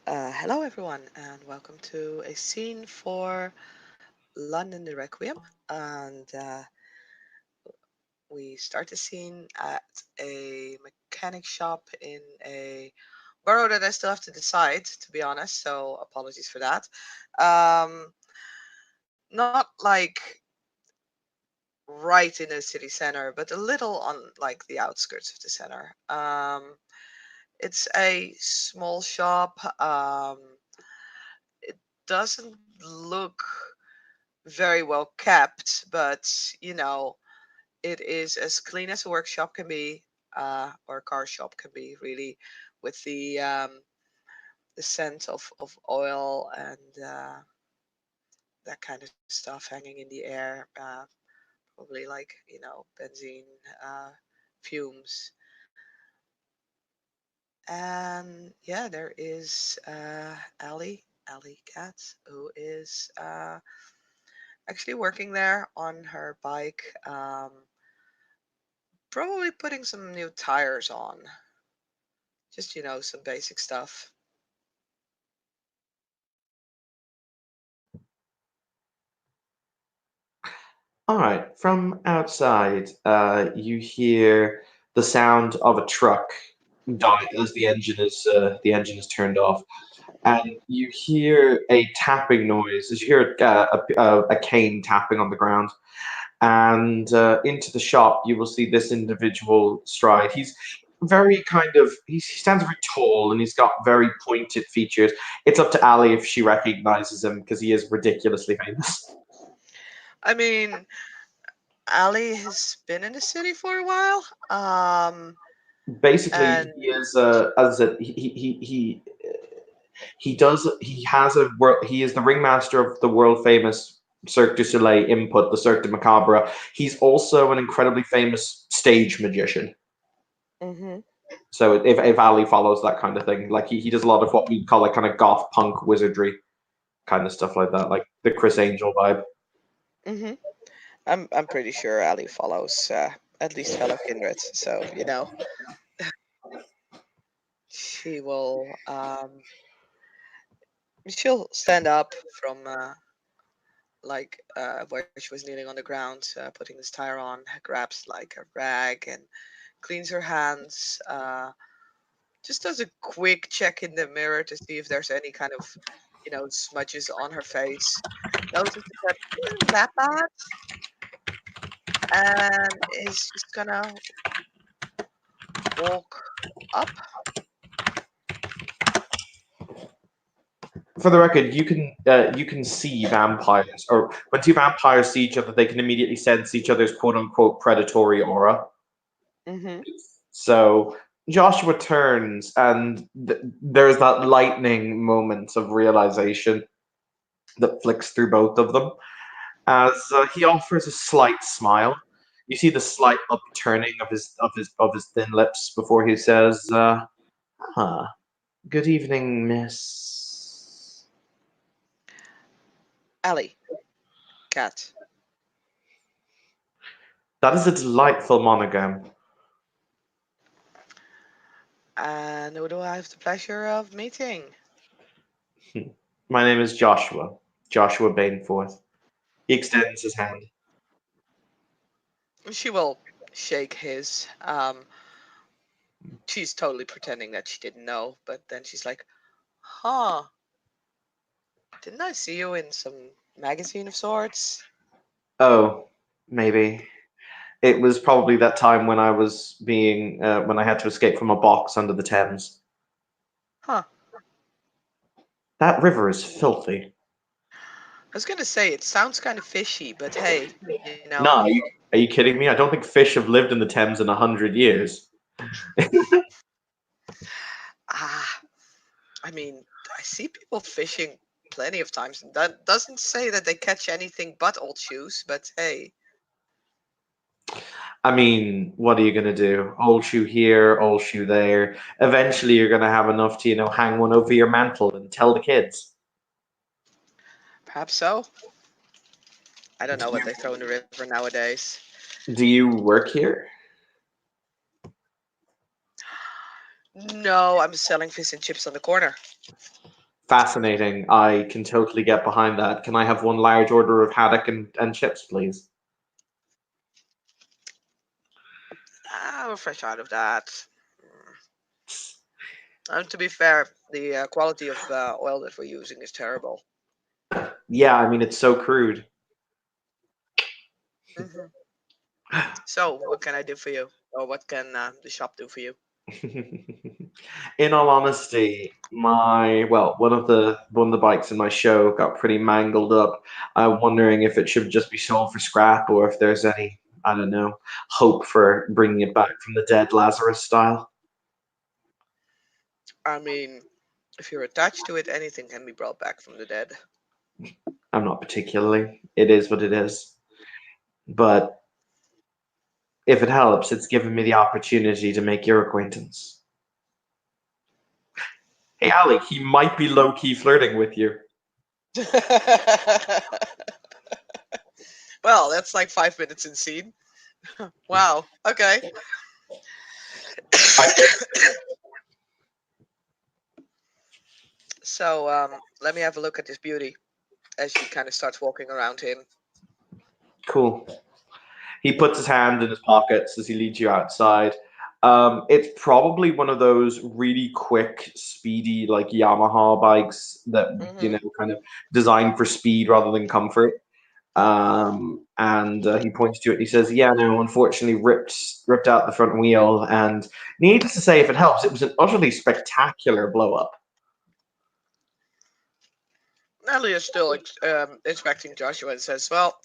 Hello, everyone, and welcome to a scene for London the Requiem. And we start the scene at a mechanic shop in a borough that I still have to decide, to be honest. So apologies for that. Um, Not like right in the city center, but a little on like the outskirts of the center. It's a small shop. It doesn't look very well kept, but it is as clean as a workshop can be, or a car shop can be, really, with the scent of oil and that kind of stuff hanging in the air, probably like benzene fumes. And yeah, there is Ali Katz, who is actually working there on her bike. Probably putting some new tires on. Just, some basic stuff. All right, from outside, you hear the sound of a truck die as the engine is turned off, and you hear a tapping noise. As you hear a cane tapping on the ground, and into the shop, you will see this individual stride. He's very he stands very tall and he's got very pointed features. It's up to Ali if she recognizes him because he is ridiculously famous. I mean, Ali has been in the city for a while. Basically, And he is as I said, he has a world. He is the ringmaster of the world famous Cirque du Soleil input, the Cirque du Macabre. He's also an incredibly famous stage magician. hmm So if Ali follows that kind of thing, like he does a lot of what we call like kind of goth punk wizardry kind of stuff like that, like the Chris Angel vibe. hmm I'm pretty sure Ali follows at least fellow kindred. So, she will she'll stand up from where she was kneeling on the ground, putting this tire on, grabs like a rag and cleans her hands. Just does a quick check in the mirror to see if there's any kind of, smudges on her face. Notices that isn't that bad, and is just gonna walk up. For the record, you can see vampires, or when two vampires see each other, they can immediately sense each other's quote unquote predatory aura. hmm So Joshua turns, and there's that lightning moment of realization that flicks through both of them as he offers a slight smile. You see the slight upturning of his thin lips before he says, "Huh, good evening, Miss." Ali, cat. That is a delightful monogram. And who do I have the pleasure of meeting? My name is Joshua. Joshua Bainforth. He extends his hand. She will shake his. She's totally pretending that she didn't know, but then she's like, "Huh? Didn't I see you in some magazine of sorts?" Oh, maybe. It was probably that time when when I had to escape from a box under the Thames. Huh? That river is filthy. I was gonna say it sounds kind of fishy, but hey, No, are you kidding me? I don't think fish have lived in the Thames in 100 years. ah, I mean, I see people fishing plenty of times, and that doesn't say that they catch anything but old shoes. But hey, I mean, what are you gonna do? Old shoe here, old shoe there. Eventually, you're gonna have enough to, hang one over your mantle and tell the kids. perhaps so. I don't know what they throw in the river nowadays. Do you work here? No, I'm selling fish and chips on the corner. Fascinating. I can totally get behind that. Can I have one large order of haddock and chips, please? We're fresh out of that. And to be fair, the quality of oil that we're using is terrible. Yeah, I mean it's so crude. Hmm. So, what can I do for you? Or what can the shop do for you? In all honesty, one of the bikes in my show got pretty mangled up. I'm wondering if it should just be sold for scrap or if there's any, I don't know, hope for bringing it back from the dead Lazarus style. I mean, if you're attached to it, anything can be brought back from the dead. I'm not particularly. It is what it is. But if it helps, it's given me the opportunity to make your acquaintance. Hey, Ali, he might be low key flirting with you. Well, that's like 5 minutes in scene. Wow. Okay. I, So, let me have a look at this beauty as she kind of starts walking around him. cool. He puts his hand in his pockets as he leads you outside. It's probably one of those really quick, speedy, like Yamaha bikes that, Hmm. kind of designed for speed rather than comfort. And he points to it and he says, "Yeah, no, unfortunately, ripped out the front wheel. And needless to say, if it helps, it was an utterly spectacular blow up." Natalie is still inspecting Joshua and says, "Well,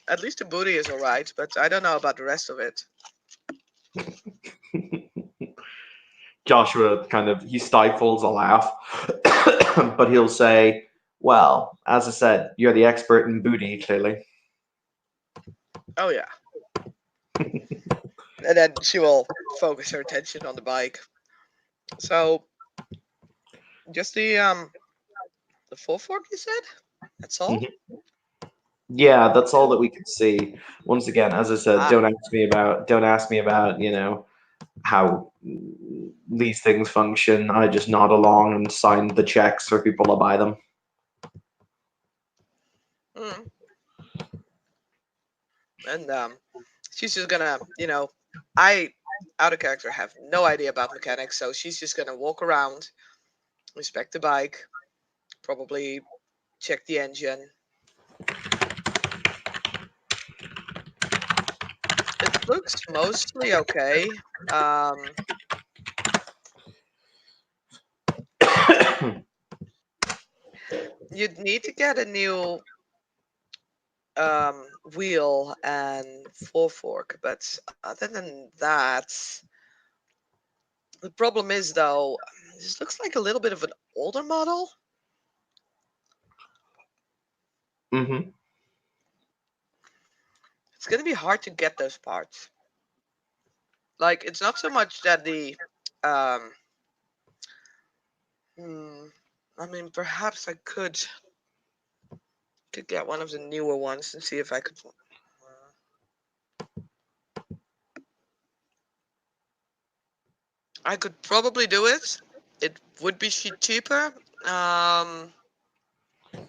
at least the booty is all right, but I don't know about the rest of it." Joshua he stifles a laugh, but he'll say, "Well, as I said, you're the expert in booty, clearly." Oh yeah, and then she will focus her attention on the bike. So just the full fork, you said? That's all? Mhm. Yeah, that's all that we could see. Once again, as I said, Ah, don't ask me about how these things function. I just nod along and sign the checks for people to buy them. mm. And she's just gonna, I out of character have no idea about mechanics, so she's just gonna walk around, inspect the bike, probably check the engine. It looks mostly okay. Um, you'd need to get a new wheel and full fork, but other than that, the problem is though, this looks like a little bit of an older model. Hmm. It's gonna be hard to get those parts. Like, it's not so much that um, hmm, I mean, perhaps I could get one of the newer ones and see if I could. I could probably do it. It would be cheaper. Um,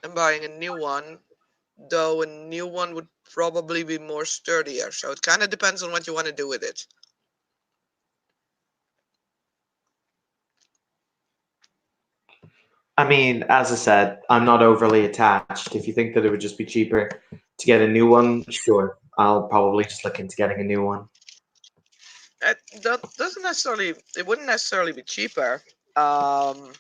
than buying a new one, though a new one would probably be more sturdier. So it kind of depends on what you want to do with it. I mean, as I said, I'm not overly attached. If you think that it would just be cheaper to get a new one, sure, I'll probably just look into getting a new one. That doesn't necessarily. It wouldn't necessarily be cheaper. Um,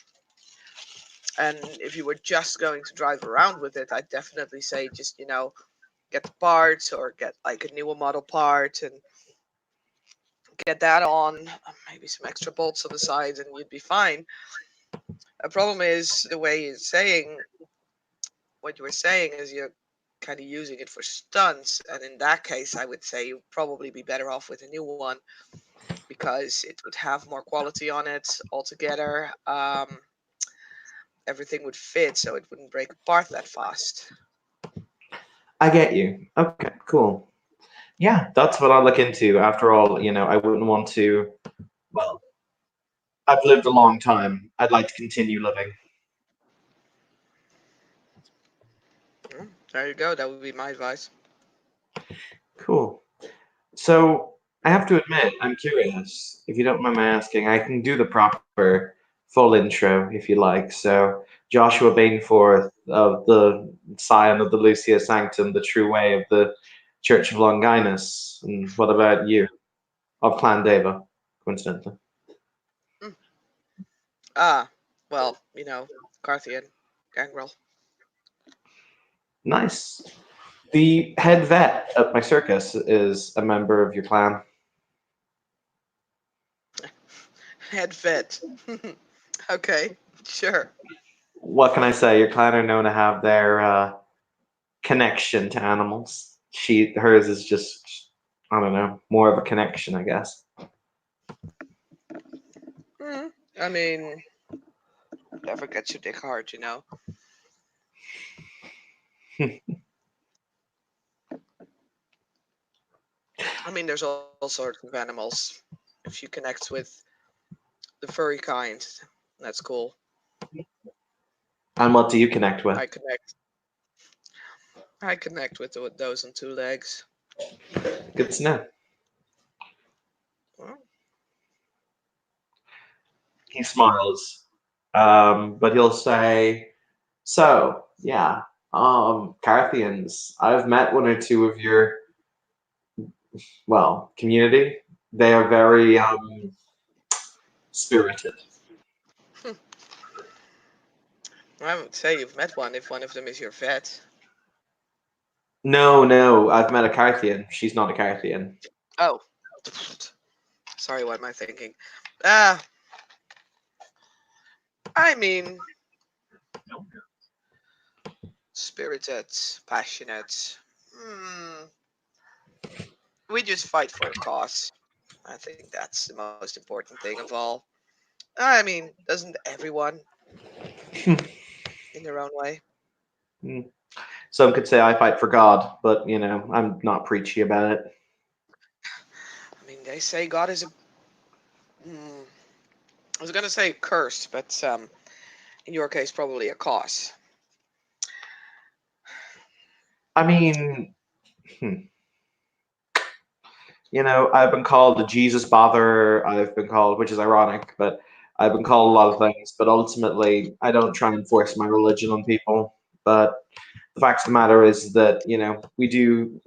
and if you were just going to drive around with it, I'd definitely say just get the parts or get like a newer model part and get that on. Maybe some extra bolts on the sides, and you'd be fine. The problem is the way you're saying what you were saying is you're kind of using it for stunts, and in that case, I would say you'd probably be better off with a new one because it would have more quality on it altogether. Everything would fit, so it wouldn't break apart that fast. I get you. Okay, cool. Yeah, that's what I'll look into. After all, I wouldn't want to. Well, I've lived a long time. I'd like to continue living. There you go. That would be my advice. Cool. So I have to admit, I'm curious. If you don't mind my asking, I can do the proper full intro if you like. So Joshua Bainforth of the Scion of the Lucia Sanctum, the true way of the Church of Longinus. And what about you? Of Clan Deva, coincidentally. Mm. Ah, well, Carthian, Gangrel. Nice. The head vet at my circus is a member of your clan. Head vet. Okay, sure. What can I say? Your clan are known to have their connection to animals. Hers is just, I don't know, more of a connection, I guess. Mm. I mean, never gets your dick hard. I mean, there's all sorts of animals. If you connect with the furry kind, that's cool. And what do you connect with? I connect. I connect with those on two legs. Good to know. Well, He smiles, but he'll say, "So, yeah, Carthians. I've met one or two of your community. They are very spirited. I would say you've met one if one of them is your vet. No, no, I've met a Carthian. She's not a Carthian. Oh, sorry. What am I thinking? Ah, I mean, spirited, passionate. Hmm. We just fight for a cause. I think that's the most important thing of all. I mean, doesn't everyone in their own way? Some could say I fight for God, but I'm not preachy about it. I mean, they say God is a. Hmm, I was gonna say cursed, but in your case, probably a cause. I mean, hmm, I've been called a Jesus bother. I've been called, which is ironic, but I've been called a lot of things. But ultimately, I don't try and force my religion on people. But the fact of the matter is that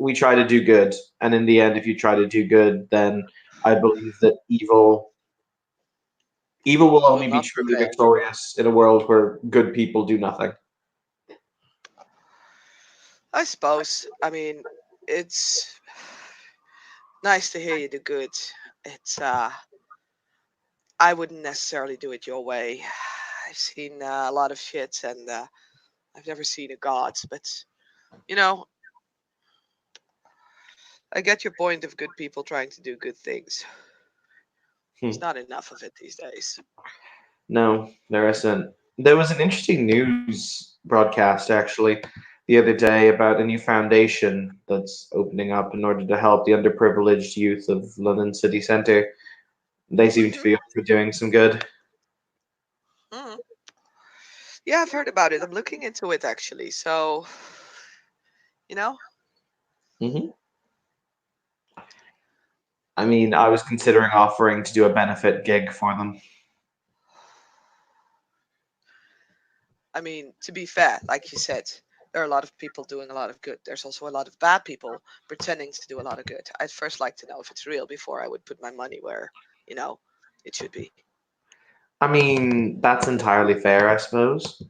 we try to do good, and in the end, if you try to do good, then I believe that evil will Will only be not truly prevail. victorious in a world where good people do nothing. I suppose. I mean, it's nice to hear you do good. It's I wouldn't necessarily do it your way. I've seen a lot of shit, and I've never seen a god. But you know, I get your point of good people trying to do good things. Hmm. There's not enough of it these days. No, there isn't. There was an interesting news broadcast actually the other day about a new foundation that's opening up in order to help the underprivileged youth of London city centre. They seem to Hmm. be up for doing some good. Hmm. Yeah, I've heard about it. I'm looking into it actually. So, you know, Hmm. I mean, I was considering offering to do a benefit gig for them. I mean, to be fair, like you said, there are a lot of people doing a lot of good. There's also a lot of bad people pretending to do a lot of good. I'd first like to know if it's real before I would put my money where, you know, it should be. I mean, that's entirely fair, I suppose.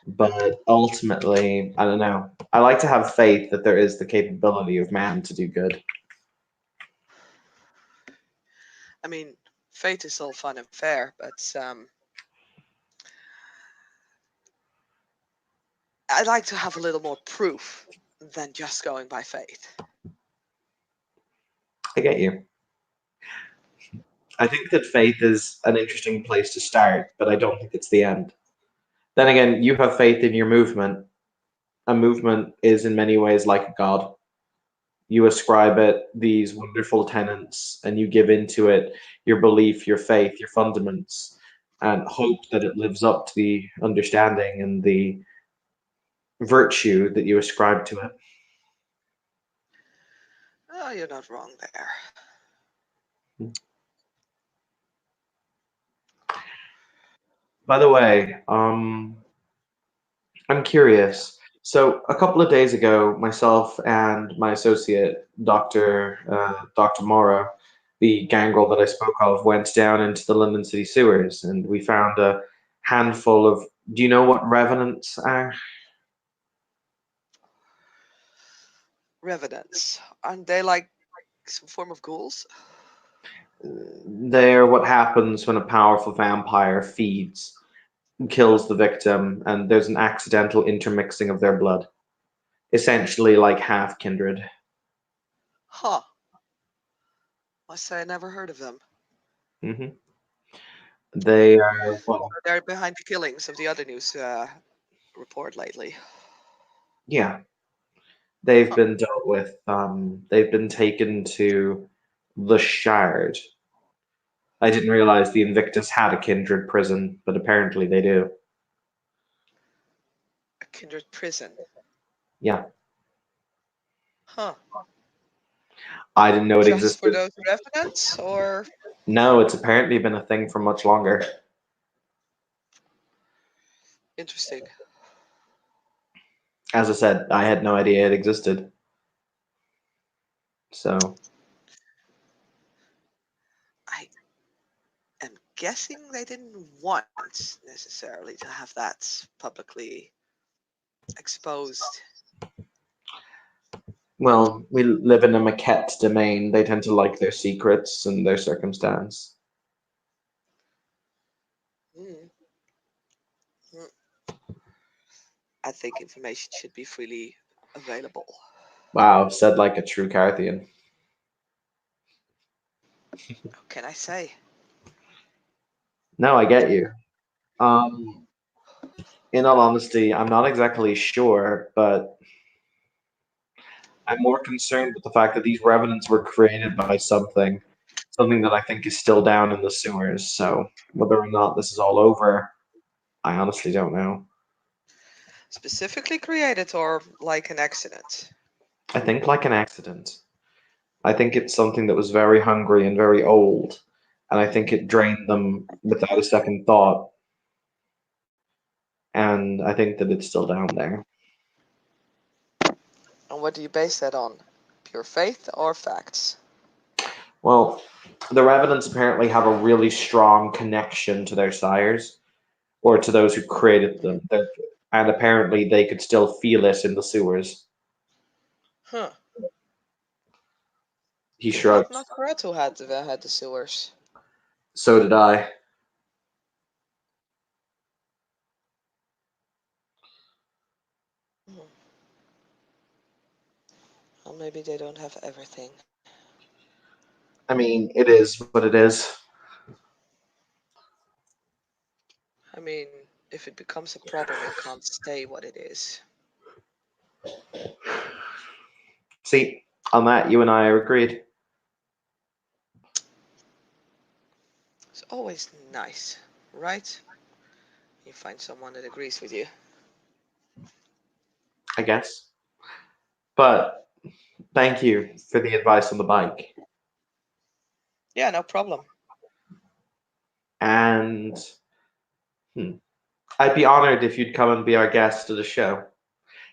But ultimately, I don't know. I like to have faith that there is the capability of man to do good. I mean, faith is all fun and fair, but I'd like to have a little more proof than just going by faith. I get you. I think that faith is an interesting place to start, but I don't think it's the end. Then again, you have faith in your movement. A movement is in many ways like a god. You ascribe it these wonderful tenets and you give into it your belief, your faith, your fundaments, and hope that it lives up to the understanding and the virtue that you ascribe to it. Oh, you're not wrong there. By the way, I'm Yeah. curious. So a couple of days ago, myself and my associate, Dr. Morrow, the gangrel that I spoke of, went down into the London City sewers, and we found a handful of. Do you know what revenants are? Revenants. Aren't they like some form of ghouls? They're what happens when a powerful vampire feeds, kills the victim, and there's an accidental intermixing of their blood. Essentially, like half kindred. Huh. Must say I never heard of them. Hmm. They are well, They're behind the killings of the other news report lately. yeah. They've Huh. been dealt with. They've been taken to the Shard. I didn't realize the Invictus had a kindred prison, but apparently they do. A kindred prison. Yeah, Huh. I didn't know it Just for existed. those revenants, or No, it's apparently been a thing for much longer. interesting. As I said, I had no idea it existed. So I am guessing they didn't want necessarily to have that publicly exposed. well, we live in a maquette domain. They tend to like their secrets and their circumstance. Mm. Mm. I think information should be freely available. Wow, said like a true Carthian. What can I say? No, I get you. Um, in all honesty, I'm not exactly sure, but I'm more concerned with the fact that these revenants were created by something that I think is still down in the sewers. So whether or not this is all over, I honestly don't know. Specifically created or like an accident? I think like an accident. I think it's something that was very hungry and very old, and I think it drained them without a second thought. And I think that it's still down there. And what do you base that on? Pure faith or facts? Well, the revenants apparently have a really strong connection to their sires or to those who created them. And apparently they could still feel it in the sewers. Huh. He I thought shrugged. Nosferatu had the sewers. So did I. Hmm. Well, maybe they don't have everything. I mean, it is what it is. I mean, if it becomes a problem, it can't stay what it is. See, on that, you and I are agreed. It's always nice, right? You find someone that agrees with you. I guess. But thank you for the advice on the bike. Yeah, no problem. And hmm, I'd be honored if you'd come and be our guest at the show.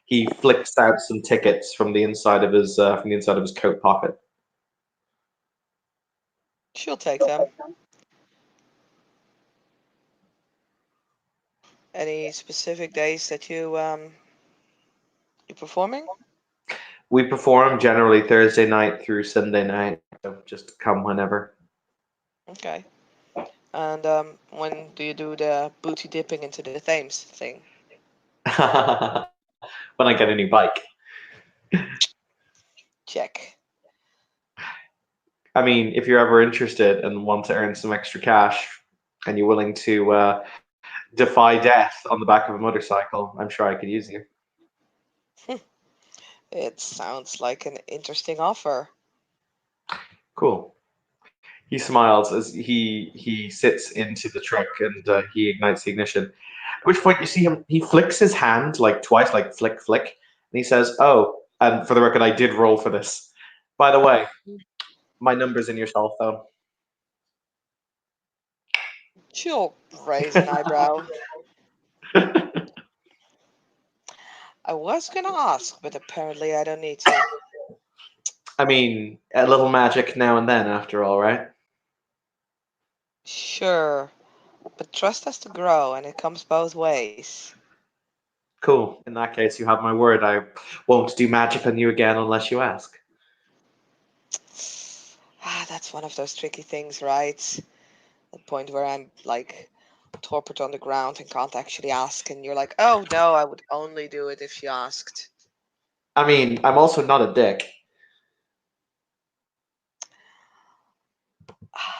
He flicks out some tickets from the inside of his coat pocket. She'll take them. Any specific days that you performing? We perform generally Thursday night through Sunday night, so just come whenever. Okay. And when do you do the booty dipping into the Thames thing? When I get a new bike. Check. I mean, if you're ever interested and want to earn some extra cash and you're willing to defy death on the back of a motorcycle, I'm sure I could use you. It sounds like an interesting offer. Cool. He smiles as he sits into the truck and he ignites the ignition. which point you see him, he flicks his hand like twice, like flick, flick, and he says, "Oh, and for the record, I did roll for this. By the way, my number's in your cell phone." She'll raise an eyebrow. I was gonna ask, but apparently I don't need to. I mean, a little magic now and then, after all, right? Sure, but trust has to grow, and it comes both ways. Cool. In that case, you have my word. I won't do magic on you again unless you ask. That's one of those tricky things, right? The point where I'm like torpid on the ground and can't actually ask, and you're like, oh no, I would only do it if she asked. I mean, I'm also not a dick.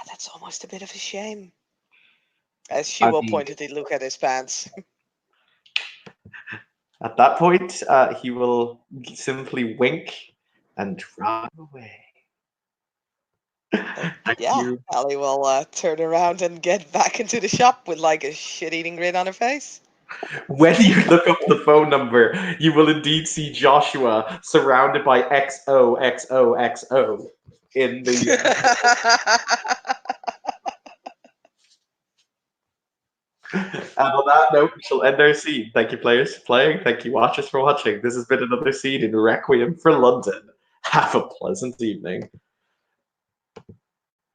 That's almost a bit of a shame. As she I will mean, pointedly look at his pants. at that point, he will simply wink and run away. Thank Yeah, you. Ellie will turn around and get back into the shop with like a shit-eating grin on her face. When you look up the phone number, you will indeed see Joshua surrounded by XOXOXO in the. And on that note, we shall end our scene. Thank you, players, for playing. Thank you, watchers, for watching. This has been another scene in Requiem for London. Have a pleasant evening.